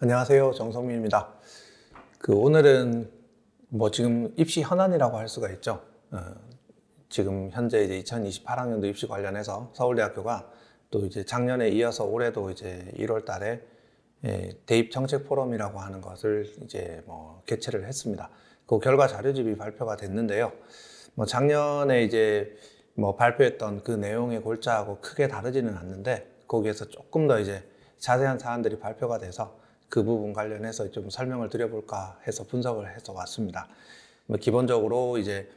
안녕하세요. 정성민입니다. 오늘은 지금 입시 현안이라고 할 수가 있죠. 지금 현재 이제 2028학년도 입시 관련해서 서울대학교가 또 이제 작년에 이어서 올해도 이제 1월 달에 대입 정책 포럼이라고 하는 것을 이제 개최를 했습니다. 그 결과 자료집이 발표가 됐는데요. 작년에 이제 발표했던 그 내용의 골자하고 크게 다르지는 않는데 거기에서 조금 더 이제 자세한 사안들이 발표가 돼서 그 부분 관련해서 좀 설명을 드려볼까 해서 분석을 해서 왔습니다. 기본적으로 이제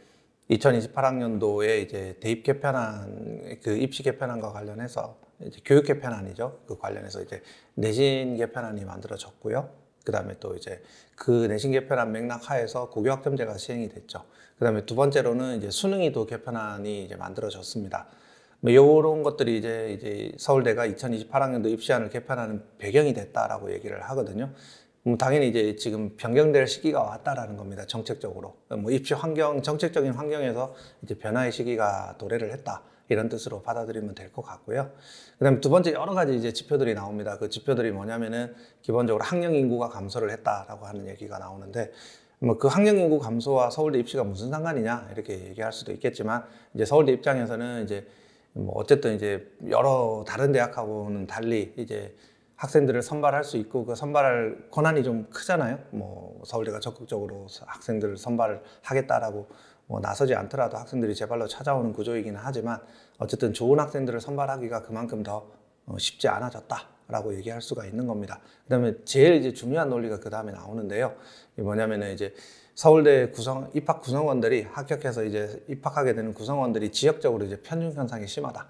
2028학년도에 이제 대입 개편안, 그 입시 개편안과 관련해서 이제 교육 개편안이죠. 그 관련해서 이제 내신 개편안이 만들어졌고요. 그 다음에 또 이제 그 내신 개편안 맥락 하에서 고교학점제가 시행이 됐죠. 그 다음에 두 번째로는 이제 수능이도 개편안이 이제 만들어졌습니다. 이런 것들이 이제 서울대가 2028학년도 입시안을 개편하는 배경이 됐다라고 얘기를 하거든요. 당연히 이제 지금 변경될 시기가 왔다라는 겁니다. 정책적으로. 입시 환경, 정책적인 환경에서 이제 변화의 시기가 도래를 했다. 이런 뜻으로 받아들이면 될 것 같고요. 그 다음에 두 번째 여러 가지 이제 지표들이 나옵니다. 그 지표들이 뭐냐면은 기본적으로 학령 인구가 감소를 했다라고 하는 얘기가 나오는데 그 학령 인구 감소와 서울대 입시가 무슨 상관이냐 이렇게 얘기할 수도 있겠지만 이제 서울대 입장에서는 이제 어쨌든 이제 여러 다른 대학하고는 달리 이제 학생들을 선발할 수 있고 그 선발할 권한이 좀 크잖아요. 서울대가 적극적으로 학생들을 선발을 하겠다라고 나서지 않더라도 학생들이 제 발로 찾아오는 구조이기는 하지만 어쨌든 좋은 학생들을 선발하기가 그만큼 더 쉽지 않아졌다라고 얘기할 수가 있는 겁니다. 그다음에 제일 이제 중요한 논리가 그 다음에 나오는데요. 뭐냐면은 이제 서울대 입학 구성원들이 합격해서 이제 입학하게 되는 구성원들이 지역적으로 이제 편중 현상이 심하다.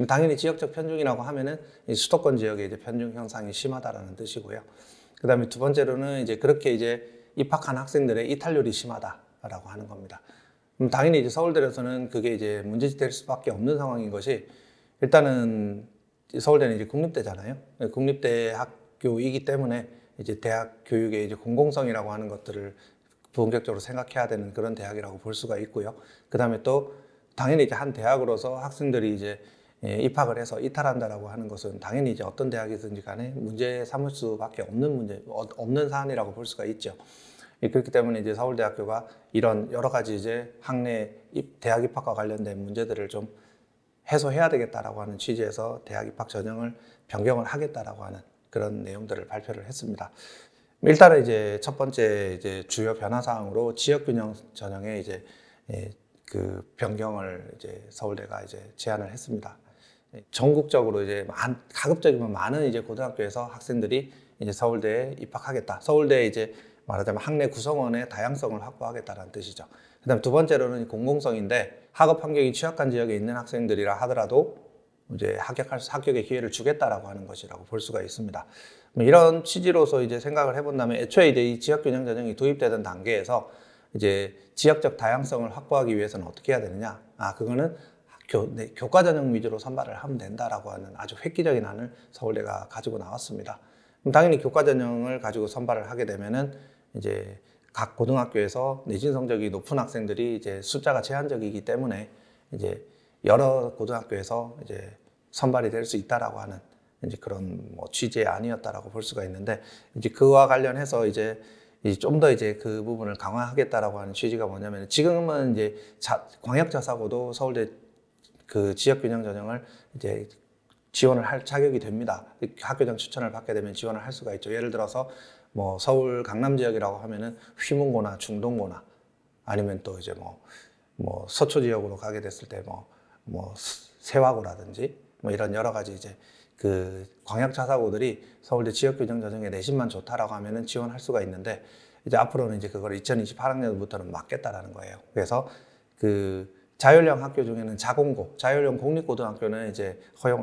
당연히 지역적 편중이라고 하면은 수도권 지역에 이제 편중 현상이 심하다라는 뜻이고요. 그 다음에 두 번째로는 이제 그렇게 이제 입학한 학생들의 이탈률이 심하다라고 하는 겁니다. 당연히 이제 서울대에서는 그게 이제 문제지 될 수밖에 없는 상황인 것이 일단은 서울대는 이제 국립대잖아요. 국립대 학교이기 때문에 이제 대학 교육의 이제 공공성이라고 하는 것들을 본격적으로 생각해야 되는 그런 대학이라고 볼 수가 있고요. 그 다음에 또 당연히 이제 한 대학으로서 학생들이 이제 입학을 해서 이탈한다라고 하는 것은 당연히 이제 어떤 대학이든지 간에 문제 삼을 수밖에 없는 사안이라고 볼 수가 있죠. 그렇기 때문에 이제 서울대학교가 이런 여러 가지 이제 학내 대학 입학과 관련된 문제들을 좀 해소해야 되겠다라고 하는 취지에서 대학 입학 전형을 변경을 하겠다라고 하는 그런 내용들을 발표를 했습니다. 일단은 이제 첫 번째 이제 주요 변화 사항으로 지역균형 전형에 이제 그 변경을 이제 서울대가 이제 제안을 했습니다. 전국적으로 이제 가급적이면 많은 이제 고등학교에서 학생들이 이제 서울대에 입학하겠다. 서울대에 이제 말하자면 학내 구성원의 다양성을 확보하겠다는 뜻이죠. 그다음 두 번째로는 공공성인데 학업 환경이 취약한 지역에 있는 학생들이라 하더라도 이제 합격의 기회를 주겠다라고 하는 것이라고 볼 수가 있습니다. 이런 취지로서 이제 생각을 해본다면 애초에 이제 이 지역균형 전형이 도입되던 단계에서 이제 지역적 다양성을 확보하기 위해서는 어떻게 해야 되느냐? 그거는 교과 전형 위주로 선발을 하면 된다라고 하는 아주 획기적인 안을 서울대가 가지고 나왔습니다. 그럼 당연히 교과 전형을 가지고 선발을 하게 되면은 이제 각 고등학교에서 내신 성적이 높은 학생들이 이제 숫자가 제한적이기 때문에 이제 여러 고등학교에서 이제 선발이 될 수 있다라고 하는 이제 그런 취지의 안이었다라고 볼 수가 있는데 이제 그와 관련해서 이제 좀 더 이제 그 부분을 강화하겠다라고 하는 취지가 뭐냐면 지금은 이제 광역자사고도 서울대 그 지역균형 전형을 이제 지원을 할 자격이 됩니다. 학교장 추천을 받게 되면 지원을 할 수가 있죠. 예를 들어서 서울 강남 지역이라고 하면은 휘문고나 중동고나 아니면 또 이제 서초 지역으로 가게 됐을 때 세화고라든지 이런 여러 가지 이제 그 광역자사고들이 서울대 지역균형 전형에 내신만 좋다라고 하면은 지원할 수가 있는데 이제 앞으로는 이제 그걸 2028학년부터는 막겠다라는 거예요. 그래서 그 자율형 학교 중에는 자공고, 자율형 공립고등학교는 이제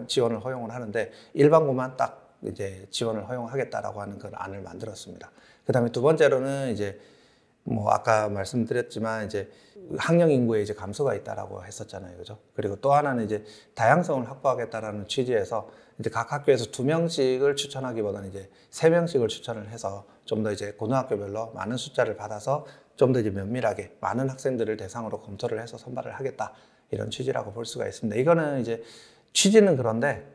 지원을 허용을 하는데 일반고만 딱 이제 지원을 허용하겠다라고 하는 그런 안을 만들었습니다. 그 다음에 두 번째로는 이제 아까 말씀드렸지만 이제 학령 인구에 이제 감소가 있다라고 했었잖아요, 그죠? 그리고 또 하나는 이제 다양성을 확보하겠다라는 취지에서 이제 각 학교에서 2명씩을 추천하기보다는 이제 3명씩을 추천을 해서 좀 더 이제 고등학교별로 많은 숫자를 받아서 좀 더 이제 면밀하게 많은 학생들을 대상으로 검토를 해서 선발을 하겠다 이런 취지라고 볼 수가 있습니다. 이거는 이제 취지는 그런데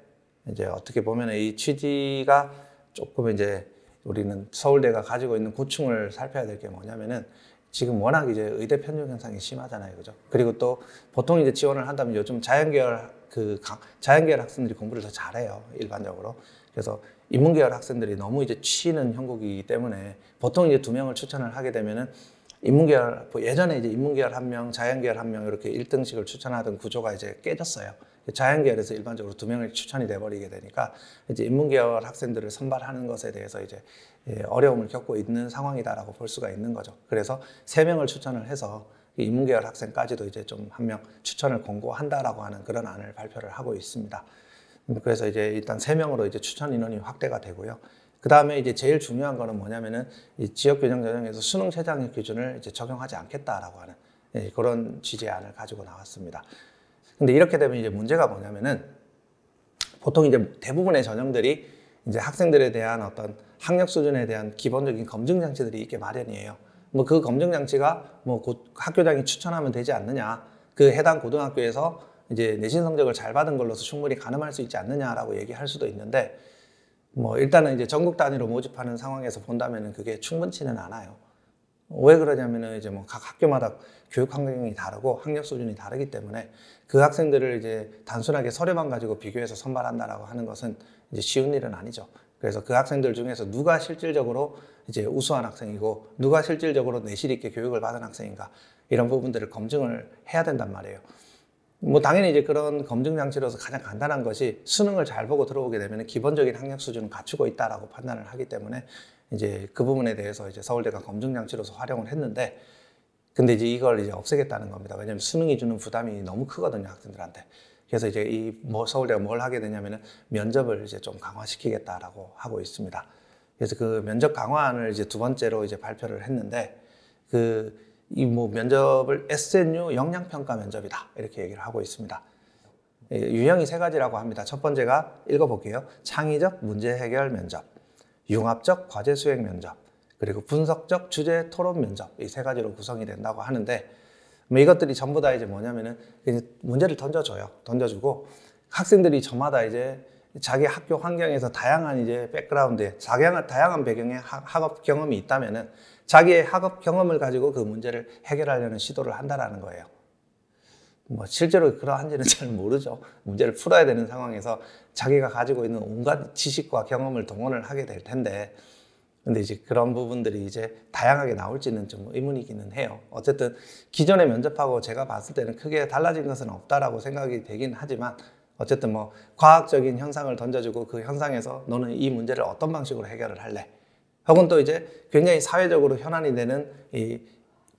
이제 어떻게 보면 이 취지가 조금 이제 우리는 서울대가 가지고 있는 고충을 살펴야 될 게 뭐냐면은 지금 워낙 이제 의대 편중 현상이 심하잖아요, 그죠? 그리고 또 보통 이제 지원을 한다면 요즘 자연계열 학생들이 공부를 더 잘해요, 일반적으로. 그래서 인문계열 학생들이 너무 이제 치이는 형국이기 때문에 보통 이제 2명을 추천을 하게 되면은 인문계열, 예전에 이제 인문계열 1명, 자연계열 1명 이렇게 1등씩을 추천하던 구조가 이제 깨졌어요. 자연계열에서 일반적으로 2명이 추천이 돼버리게 되니까 이제 인문계열 학생들을 선발하는 것에 대해서 이제 어려움을 겪고 있는 상황이다라고 볼 수가 있는 거죠. 그래서 3명을 추천을 해서 인문계열 학생까지도 이제 좀 1명 추천을 권고한다라고 하는 그런 안을 발표를 하고 있습니다. 그래서 이제 일단 3명으로 이제 추천 인원이 확대가 되고요. 그 다음에 이제 제일 중요한 거는 뭐냐면은 이 지역 균형 전형에서 수능 최저학력 기준을 이제 적용하지 않겠다라고 하는 그런 취지의 안을 가지고 나왔습니다. 근데 이렇게 되면 이제 문제가 뭐냐면은 보통 이제 대부분의 전형들이 이제 학생들에 대한 어떤 학력 수준에 대한 기본적인 검증 장치들이 있게 마련이에요. 뭐 그 검증 장치가 뭐 곧 학교장이 추천하면 되지 않느냐, 그 해당 고등학교에서 이제 내신 성적을 잘 받은 걸로서 충분히 가늠할 수 있지 않느냐라고 얘기할 수도 있는데, 뭐 일단은 이제 전국 단위로 모집하는 상황에서 본다면은 그게 충분치는 않아요. 왜 그러냐면은 이제 뭐 각 학교마다 교육 환경이 다르고 학력 수준이 다르기 때문에 그 학생들을 이제 단순하게 서류만 가지고 비교해서 선발한다라고 하는 것은 이제 쉬운 일은 아니죠. 그래서 그 학생들 중에서 누가 실질적으로 이제 우수한 학생이고 누가 실질적으로 내실 있게 교육을 받은 학생인가, 이런 부분들을 검증을 해야 된단 말이에요. 뭐 당연히 이제 그런 검증 장치로서 가장 간단한 것이 수능을 잘 보고 들어오게 되면 기본적인 학력 수준은 갖추고 있다라고 판단을 하기 때문에 이제 그 부분에 대해서 이제 서울대가 검증 장치로서 활용을 했는데, 근데 이제 이걸 이제 없애겠다는 겁니다. 왜냐하면 수능이 주는 부담이 너무 크거든요, 학생들한테. 그래서 이제 서울대가 뭘 하게 되냐면은 면접을 이제 좀 강화시키겠다라고 하고 있습니다. 그래서 그 면접 강화안을 이제 2번째로 이제 발표를 했는데, 면접을 SNU 역량평가 면접이다, 이렇게 얘기를 하고 있습니다. 유형이 3가지라고 합니다. 첫 번째가 읽어볼게요. 창의적 문제 해결 면접, 융합적 과제 수행 면접, 그리고 분석적 주제 토론 면접, 이 3가지로 구성이 된다고 하는데, 뭐 이것들이 전부 다 이제 뭐냐면은 문제를 던져주고 학생들이 저마다 이제 자기 학교 환경에서 다양한 이제 백그라운드에 다양한 배경의 학업 경험이 있다면은 자기의 학업 경험을 가지고 그 문제를 해결하려는 시도를 한다라는 거예요. 뭐 실제로 그러한지는 잘 모르죠. 문제를 풀어야 되는 상황에서 자기가 가지고 있는 온갖 지식과 경험을 동원을 하게 될 텐데, 근데 이제 그런 부분들이 이제 다양하게 나올지는 좀 의문이기는 해요. 어쨌든 기존의 면접하고 제가 봤을 때는 크게 달라진 것은 없다라고 생각이 되긴 하지만, 어쨌든 뭐 과학적인 현상을 던져주고 그 현상에서 너는 이 문제를 어떤 방식으로 해결을 할래? 혹은 또 이제 굉장히 사회적으로 현안이 되는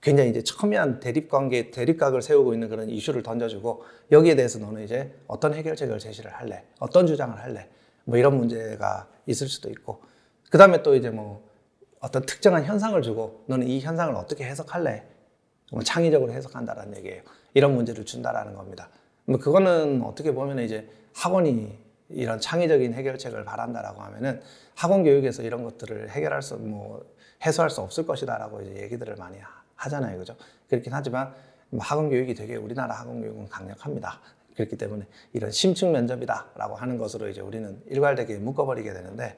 굉장히 이제 첨예한 대립각을 세우고 있는 그런 이슈를 던져주고, 여기에 대해서 너는 이제 어떤 해결책을 제시를 할래? 어떤 주장을 할래? 뭐 이런 문제가 있을 수도 있고, 그 다음에 또 이제 뭐 어떤 특정한 현상을 주고 너는 이 현상을 어떻게 해석할래? 뭐 창의적으로 해석한다라는 얘기예요. 이런 문제를 준다라는 겁니다. 뭐 그거는 어떻게 보면 이제 학원이 이런 창의적인 해결책을 바란다라고 하면은 학원 교육에서 이런 것들을 해소할 수 없을 것이다라고 이제 얘기들을 많이 하잖아요, 그죠? 그렇긴 하지만 학원 교육이 되게 우리나라 학원 교육은 강력합니다. 그렇기 때문에 이런 심층 면접이다라고 하는 것으로 이제 우리는 일괄되게 묶어버리게 되는데,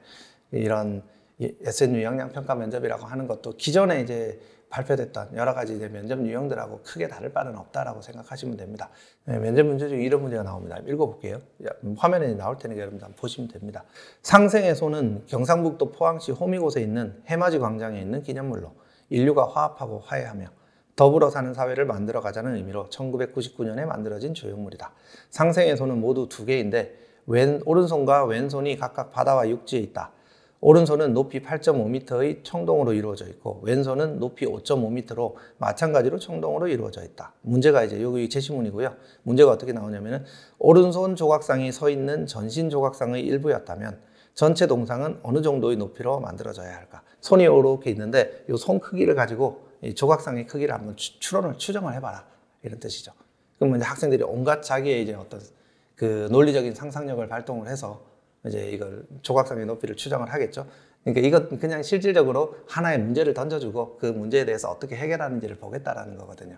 이런 SNU 역량평가 면접이라고 하는 것도 기존에 이제 발표됐던 여러 가지 이제 면접 유형들하고 크게 다를 바는 없다라고 생각하시면 됩니다. 면접 문제 중에 이런 문제가 나옵니다. 읽어볼게요. 화면에 나올 테니까 여러분들 한번 보시면 됩니다. 상생의 소는 경상북도 포항시 호미곶에 있는 해맞이 광장에 있는 기념물로 인류가 화합하고 화해하며 더불어 사는 사회를 만들어 가자는 의미로 1999년에 만들어진 조형물이다. 상생의 손은 모두 2개인데 오른손과 왼손이 각각 바다와 육지에 있다. 오른손은 높이 8.5m의 청동으로 이루어져 있고 왼손은 높이 5.5m로 마찬가지로 청동으로 이루어져 있다. 문제가 이제 여기 제시문이고요. 문제가 어떻게 나오냐면은 오른손 조각상이 서 있는 전신 조각상의 일부였다면 전체 동상은 어느 정도의 높이로 만들어져야 할까? 손이 이렇게 있는데 이 손 크기를 가지고 이 조각상의 크기를 한번 추정을 해봐라, 이런 뜻이죠. 그러면 이제 학생들이 온갖 자기의 이제 어떤 그 논리적인 상상력을 발동을 해서 이제 이걸 조각상의 높이를 추정을 하겠죠. 그러니까 이건 그냥 실질적으로 하나의 문제를 던져주고 그 문제에 대해서 어떻게 해결하는지를 보겠다라는 거거든요.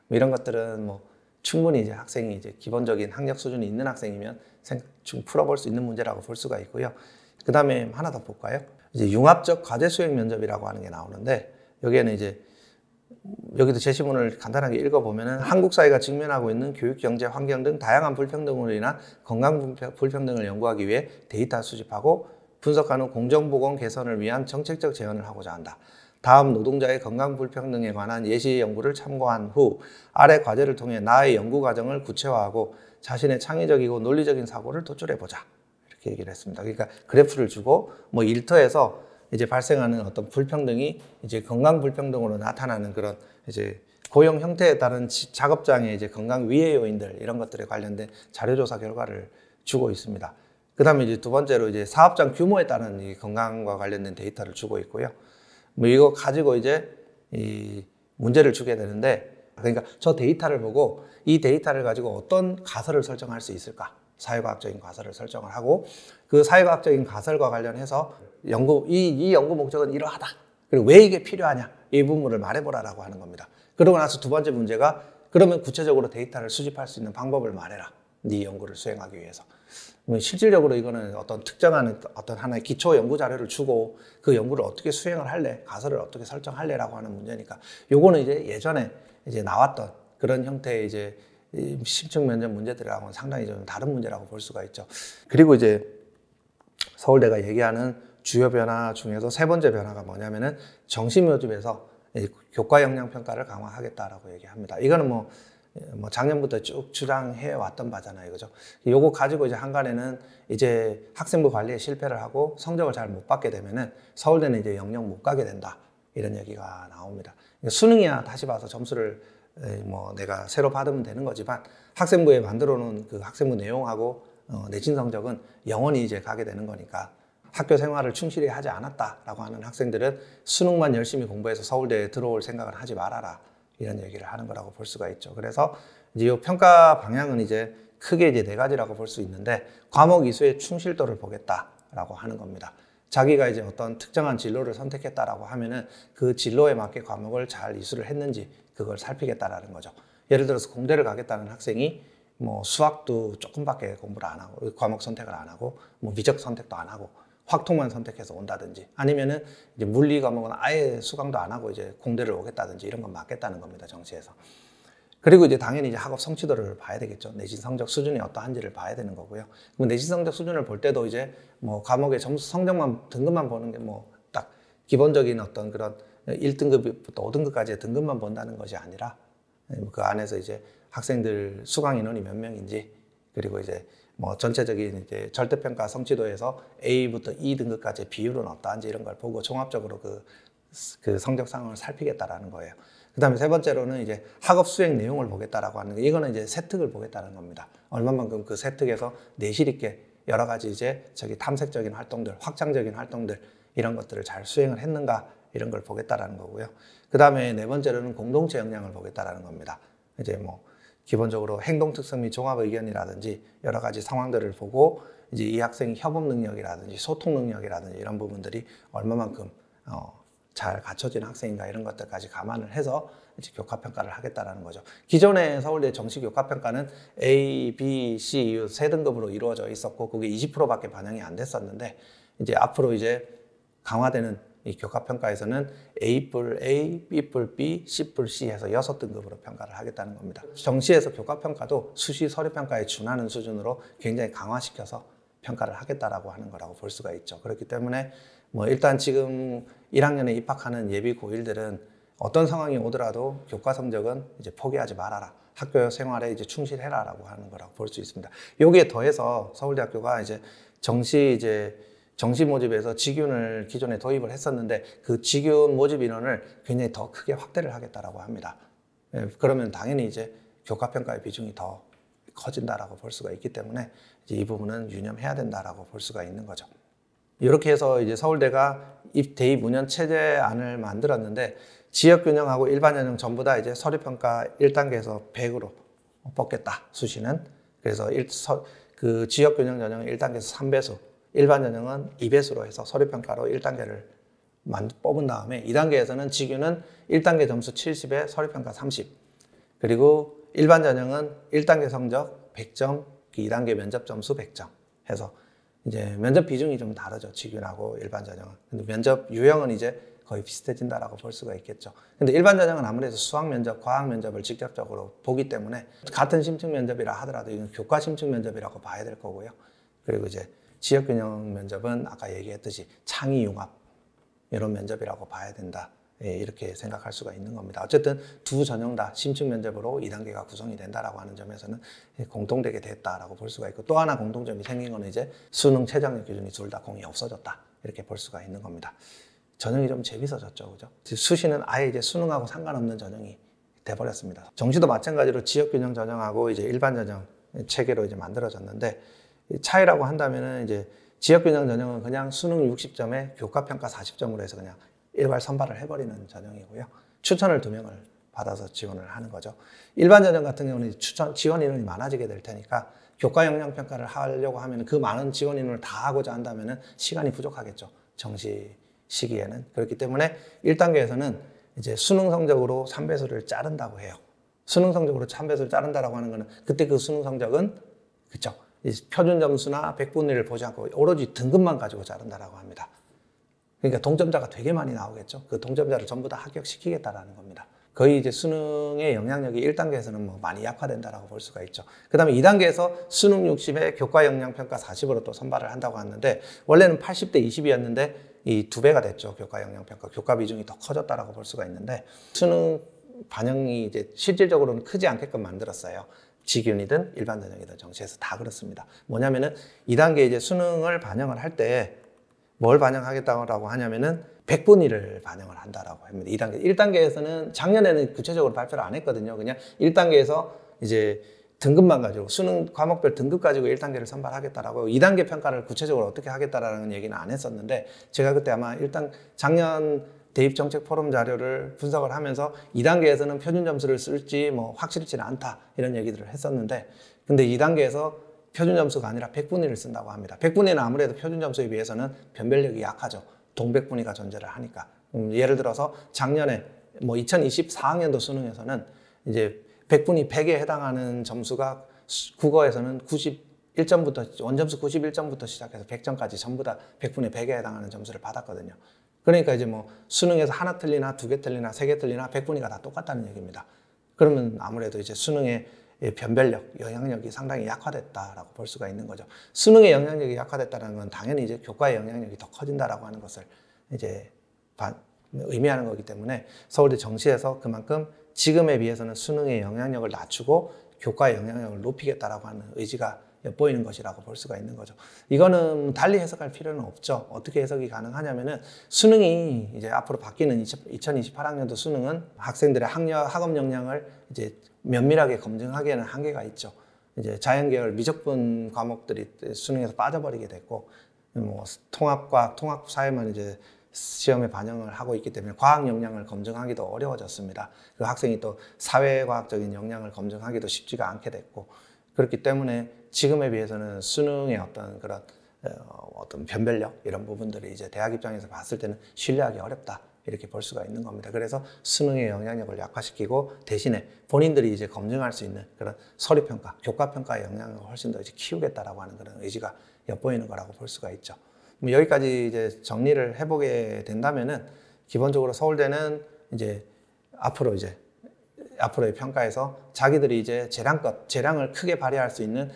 뭐 이런 것들은 뭐 충분히 이제 학생이 이제 기본적인 학력 수준이 있는 학생이면 풀어볼 수 있는 문제라고 볼 수가 있고요. 그 다음에 하나 더 볼까요? 이제 융합적 과제 수행 면접이라고 하는 게 나오는데, 여기에는 이제 여기도 제시문을 간단하게 읽어보면은 한국 사회가 직면하고 있는 교육, 경제, 환경 등 다양한 불평등으로 인한 건강 불평등을 연구하기 위해 데이터 수집하고 분석한 후 공정보건 개선을 위한 정책적 제언을 하고자 한다. 다음 노동자의 건강 불평등에 관한 예시 연구를 참고한 후 아래 과제를 통해 나의 연구 과정을 구체화하고 자신의 창의적이고 논리적인 사고를 도출해보자. 이렇게 얘기를 했습니다. 그러니까 그래프를 주고 뭐 일터에서 이제 발생하는 어떤 불평등이 이제 건강 불평등으로 나타나는 그런 이제 고용 형태에 따른 작업장의 이제 건강 위해 요인들 이런 것들에 관련된 자료조사 결과를 주고 있습니다. 그 다음에 이제 두 번째로 이제 사업장 규모에 따른 이 건강과 관련된 데이터를 주고 있고요. 뭐 이거 가지고 이제 이 문제를 주게 되는데, 그러니까 저 데이터를 보고 이 데이터를 가지고 어떤 가설을 설정할 수 있을까? 사회과학적인 가설을 설정을 하고 그 사회과학적인 가설과 관련해서 이 연구 목적은 이러하다. 그리고 왜 이게 필요하냐? 이 부분을 말해보라라고 하는 겁니다. 그러고 나서 두 번째 문제가 그러면 구체적으로 데이터를 수집할 수 있는 방법을 말해라. 네 연구를 수행하기 위해서. 실질적으로 이거는 어떤 특정한 어떤 하나의 기초 연구 자료를 주고 그 연구를 어떻게 수행을 할래? 가설을 어떻게 설정할래라고 하는 문제니까 요거는 이제 예전에 이제 나왔던 그런 형태의 이제 심층 면접 문제들하고는 상당히 좀 다른 문제라고 볼 수가 있죠. 그리고 이제 서울대가 얘기하는 주요 변화 중에서 세 번째 변화가 뭐냐면은 정시 모집에서 교과 역량 평가를 강화하겠다라고 얘기합니다. 이거는 뭐 작년부터 쭉 주장해 왔던 바잖아요, 그죠? 요거 가지고 이제 한간에는 이제 학생부 관리에 실패를 하고 성적을 잘 못 받게 되면은 서울대는 이제 영영 못 가게 된다 이런 얘기가 나옵니다. 수능이야 다시 봐서 점수를 뭐 내가 새로 받으면 되는 거지만 학생부에 만들어 놓은 그 학생부 내용하고 내신 성적은 영원히 이제 가게 되는 거니까 학교 생활을 충실히 하지 않았다라고 하는 학생들은 수능만 열심히 공부해서 서울대에 들어올 생각을 하지 말아라 이런 얘기를 하는 거라고 볼 수가 있죠. 그래서 이제 이 평가 방향은 이제 크게 이제 네 가지라고 볼 수 있는데, 과목 이수의 충실도를 보겠다라고 하는 겁니다. 자기가 이제 어떤 특정한 진로를 선택했다라고 하면은 그 진로에 맞게 과목을 잘 이수를 했는지 그걸 살피겠다라는 거죠. 예를 들어서 공대를 가겠다는 학생이 뭐 수학도 조금밖에 공부를 안 하고 과목 선택을 안 하고 뭐 미적 선택도 안 하고 확통만 선택해서 온다든지, 아니면은 이제 물리 과목은 아예 수강도 안 하고 이제 공대를 오겠다든지 이런 건 맞겠다는 겁니다, 정시에서. 그리고 이제 당연히 이제 학업 성취도를 봐야 되겠죠. 내신 성적 수준이 어떠한지를 봐야 되는 거고요. 그럼 내신 성적 수준을 볼 때도 이제 뭐 과목의 점수 성적만 등급만 보는 게 뭐 딱 기본적인 어떤 그런 1등급부터 5등급까지의 등급만 본다는 것이 아니라 그 안에서 이제 학생들 수강 인원이 몇 명인지, 그리고 이제 뭐 전체적인 이제 절대평가 성취도에서 A부터 E 등급까지의 비율은 어떠한지 이런 걸 보고 종합적으로 그 성적 상황을 살피겠다라는 거예요. 그 다음에 세 번째로는 이제 학업 수행 내용을 보겠다라고 하는 게, 이거는 이제 세특을 보겠다는 겁니다. 얼마만큼 그 세특에서 내실 있게 여러 가지 이제 탐색적인 활동들, 확장적인 활동들 이런 것들을 잘 수행을 했는가 이런 걸 보겠다라는 거고요. 그 다음에 네 번째로는 공동체 역량을 보겠다라는 겁니다. 이제 뭐 기본적으로 행동 특성 및 종합 의견이라든지 여러 가지 상황들을 보고 이제 이 학생의 협업 능력이라든지 소통 능력이라든지 이런 부분들이 얼마만큼 잘 갖춰진 학생인가 이런 것들까지 감안을 해서 이제 교과평가를 하겠다라는 거죠. 기존의 서울대 정시 교과평가는 A, B, C 세 등급으로 이루어져 있었고 그게 20%밖에 반영이 안 됐었는데, 이제 앞으로 이제 강화되는 이 교과평가에서는 A뿔 A, B뿔 B, C뿔 C 해서 6등급으로 평가를 하겠다는 겁니다. 정시에서 교과평가도 수시 서류평가에 준하는 수준으로 굉장히 강화시켜서 평가를 하겠다라고 하는 거라고 볼 수가 있죠. 그렇기 때문에 뭐 일단 지금 1학년에 입학하는 예비 고1들은 어떤 상황이 오더라도 교과 성적은 이제 포기하지 말아라. 학교 생활에 이제 충실해라라고 하는 거라고 볼 수 있습니다. 여기에 더해서 서울대학교가 이제 정시 모집에서 직윤을 기존에 도입을 했었는데 그 직윤 모집 인원을 굉장히 더 크게 확대를 하겠다라고 합니다. 그러면 당연히 이제 교과평가의 비중이 더 커진다라고 볼 수가 있기 때문에 이제 이 부분은 유념해야 된다라고 볼 수가 있는 거죠. 이렇게 해서 이제 서울대가 대입 운영 체제안을 만들었는데, 지역균형하고 일반 전형 전부 다 이제 서류평가 1단계에서 100으로 뽑겠다, 수시는. 그래서 그 지역균형 전형은 1단계에서 3배수, 일반 전형은 2배수로 해서 서류평가로 1단계를 뽑은 다음에 2단계에서는 직유는 1단계 점수 70에 서류평가 30, 그리고 일반 전형은 1단계 성적 100점, 2단계 면접 점수 100점 해서 이제 면접 비중이 좀 다르죠. 직윤하고 일반 전형은. 근데 면접 유형은 이제 거의 비슷해진다라고 볼 수가 있겠죠. 근데 일반 전형은 아무래도 수학 면접, 과학 면접을 직접적으로 보기 때문에 같은 심층 면접이라 하더라도 이건 교과 심층 면접이라고 봐야 될 거고요. 그리고 이제 지역균형 면접은 아까 얘기했듯이 창의 융합 이런 면접이라고 봐야 된다. 예, 이렇게 생각할 수가 있는 겁니다. 어쨌든 두 전형 다 심층 면접으로 2단계가 구성이 된다라고 하는 점에서는 공통되게 됐다라고 볼 수가 있고, 또 하나 공통점이 생긴 거는 이제 수능 최저학력 기준이 둘 다 공이 없어졌다. 이렇게 볼 수가 있는 겁니다. 전형이 좀 재밌어졌죠, 그죠? 수시는 아예 이제 수능하고 상관없는 전형이 돼버렸습니다. 정시도 마찬가지로 지역균형 전형하고 이제 일반 전형 체계로 이제 만들어졌는데, 차이라고 한다면은 이제 지역균형 전형은 그냥 수능 60점에 교과평가 40점으로 해서 그냥 일괄 선발을 해버리는 전형이고요. 추천을 2명을 받아서 지원을 하는 거죠. 일반 전형 같은 경우는 지원 인원이 많아지게 될 테니까 교과 역량 평가를 하려고 하면 그 많은 지원 인원을 다 하고자 한다면 시간이 부족하겠죠. 정시 시기에는. 그렇기 때문에 1단계에서는 이제 수능 성적으로 3배수를 자른다고 해요. 수능 성적으로 3배수를 자른다라고 하는 거는 그때 그 수능 성적은 그쵸. 표준 점수나 백분위를 보지 않고 오로지 등급만 가지고 자른다라고 합니다. 그러니까 동점자가 되게 많이 나오겠죠. 그 동점자를 전부 다 합격시키겠다라는 겁니다. 거의 이제 수능의 영향력이 1단계에서는 뭐 많이 약화된다라고 볼 수가 있죠. 그 다음에 2단계에서 수능 60에 교과 역량 평가 40으로 또 선발을 한다고 하는데, 원래는 80대 20이었는데 이 2배가 됐죠. 교과 역량 평가, 교과 비중이 더 커졌다라고 볼 수가 있는데, 수능 반영이 이제 실질적으로는 크지 않게끔 만들었어요. 직윤이든 일반 전형이든 정시에서 다 그렇습니다. 뭐냐면은 2단계 이제 수능을 반영을 할 때 뭘 반영하겠다고 하냐면은 백분위를 반영을 한다라고 합니다. 2단계. 1단계에서는 작년에는 구체적으로 발표를 안 했거든요. 그냥 1단계에서 이제 등급만 가지고 수능 과목별 등급 가지고 1단계를 선발하겠다라고, 2단계 평가를 구체적으로 어떻게 하겠다라는 얘기는 안 했었는데, 제가 그때 아마 작년 대입정책 포럼 자료를 분석을 하면서 2단계에서는 표준 점수를 쓸지 뭐 확실치는 않다 이런 얘기들을 했었는데, 근데 2단계에서 표준 점수가 아니라 백분위를 쓴다고 합니다. 백분위는 아무래도 표준 점수에 비해서는 변별력이 약하죠. 동백분위가 존재를 하니까. 예를 들어서 작년에 뭐 2024학년도 수능에서는 이제 백분위 100에 해당하는 점수가 국어에서는 91점부터 원점수 91점부터 시작해서 100점까지 전부 다 백분위 100에 해당하는 점수를 받았거든요. 그러니까 이제 뭐 수능에서 하나 틀리나 2개 틀리나 3개 틀리나 백분위가 다 똑같다는 얘기입니다. 그러면 아무래도 이제 수능의 변별력, 영향력이 상당히 약화됐다라고 볼 수가 있는 거죠. 수능의 영향력이 약화됐다는 건 당연히 이제 교과의 영향력이 더 커진다라고 하는 것을 이제 의미하는 거기 때문에 서울대 정시에서 그만큼 지금에 비해서는 수능의 영향력을 낮추고 교과의 영향력을 높이겠다라고 하는 의지가 엿보이는 것이라고 볼 수가 있는 거죠. 이거는 달리 해석할 필요는 없죠. 어떻게 해석이 가능하냐면은, 수능이 이제 앞으로 바뀌는 2028학년도 수능은 학생들의 학업 역량을 이제 면밀하게 검증하기에는 한계가 있죠. 이제 자연계열 미적분 과목들이 수능에서 빠져버리게 됐고, 뭐 통합과학, 통합사회만 이제 시험에 반영을 하고 있기 때문에 과학 역량을 검증하기도 어려워졌습니다. 그 학생이 또 사회과학적인 역량을 검증하기도 쉽지가 않게 됐고, 그렇기 때문에 지금에 비해서는 수능의 어떤 그런 어떤 변별력 이런 부분들이 이제 대학 입장에서 봤을 때는 신뢰하기 어렵다 이렇게 볼 수가 있는 겁니다. 그래서 수능의 영향력을 약화시키고 대신에 본인들이 이제 검증할 수 있는 그런 서류평가, 교과평가의 영향력을 훨씬 더 이제 키우겠다라고 하는 그런 의지가 엿보이는 거라고 볼 수가 있죠. 여기까지 이제 정리를 해보게 된다면은, 기본적으로 서울대는 이제 앞으로의 평가에서 자기들이 이제 재량을 크게 발휘할 수 있는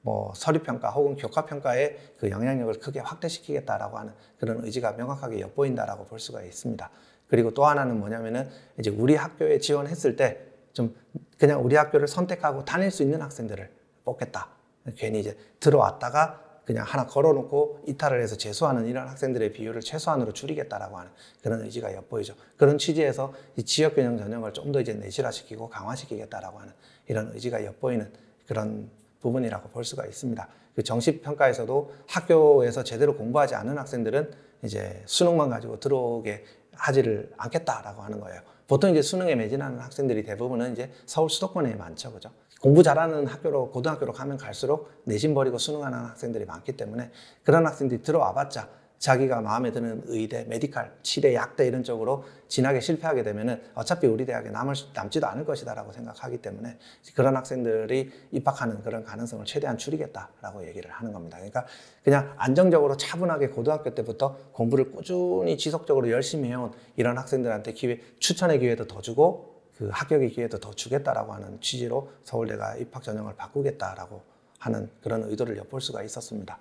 뭐 서류평가 혹은 교과평가의 그 영향력을 크게 확대시키겠다라고 하는 그런 의지가 명확하게 엿보인다라고 볼 수가 있습니다. 그리고 또 하나는 뭐냐면은, 이제 우리 학교에 지원했을 때 좀 그냥 우리 학교를 선택하고 다닐 수 있는 학생들을 뽑겠다. 괜히 이제 들어왔다가 그냥 하나 걸어놓고 이탈을 해서 재수하는 이런 학생들의 비율을 최소한으로 줄이겠다라고 하는 그런 의지가 엿보이죠. 그런 취지에서 이 지역균형 전형을 좀 더 이제 내실화시키고 강화시키겠다라고 하는 이런 의지가 엿보이는 그런 부분이라고 볼 수가 있습니다. 그 정시평가에서도 학교에서 제대로 공부하지 않은 학생들은 이제 수능만 가지고 들어오게 하지를 않겠다라고 하는 거예요. 보통 이제 수능에 매진하는 학생들이 대부분은 이제 서울 수도권에 많죠, 그죠? 공부 잘하는 고등학교로 가면 갈수록 내신 버리고 수능하는 학생들이 많기 때문에 그런 학생들이 들어와봤자 자기가 마음에 드는 의대, 메디칼, 치대, 약대 이런 쪽으로 진학에 실패하게 되면은 어차피 우리 대학에 남지도 않을 것이다라고 생각하기 때문에 그런 학생들이 입학하는 그런 가능성을 최대한 줄이겠다라고 얘기를 하는 겁니다. 그러니까 그냥 안정적으로 차분하게 고등학교 때부터 공부를 꾸준히 지속적으로 열심히 해온 이런 학생들한테 추천의 기회도 더 주고 그 합격의 기회도 더 주겠다라고 하는 취지로 서울대가 입학 전형을 바꾸겠다라고 하는 그런 의도를 엿볼 수가 있었습니다.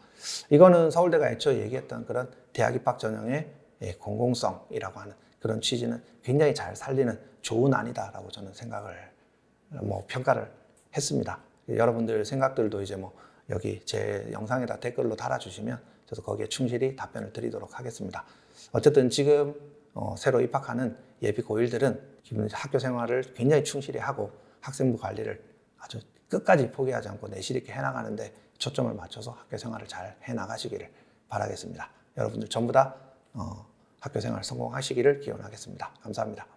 이거는 서울대가 애초에 얘기했던 그런 대학 입학 전형의 공공성이라고 하는 그런 취지는 굉장히 잘 살리는 좋은 안이다라고 저는 생각을 평가를 했습니다. 여러분들 생각들도 이제 여기 제 영상에다 댓글로 달아주시면 저도 거기에 충실히 답변을 드리도록 하겠습니다. 어쨌든 지금 새로 입학하는 예비 고1들은 학교 생활을 굉장히 충실히 하고 학생부 관리를 아주 끝까지 포기하지 않고 내실 있게 해나가는데 초점을 맞춰서 학교 생활을 잘 해나가시기를 바라겠습니다. 여러분들 전부 다 학교 생활 성공하시기를 기원하겠습니다. 감사합니다.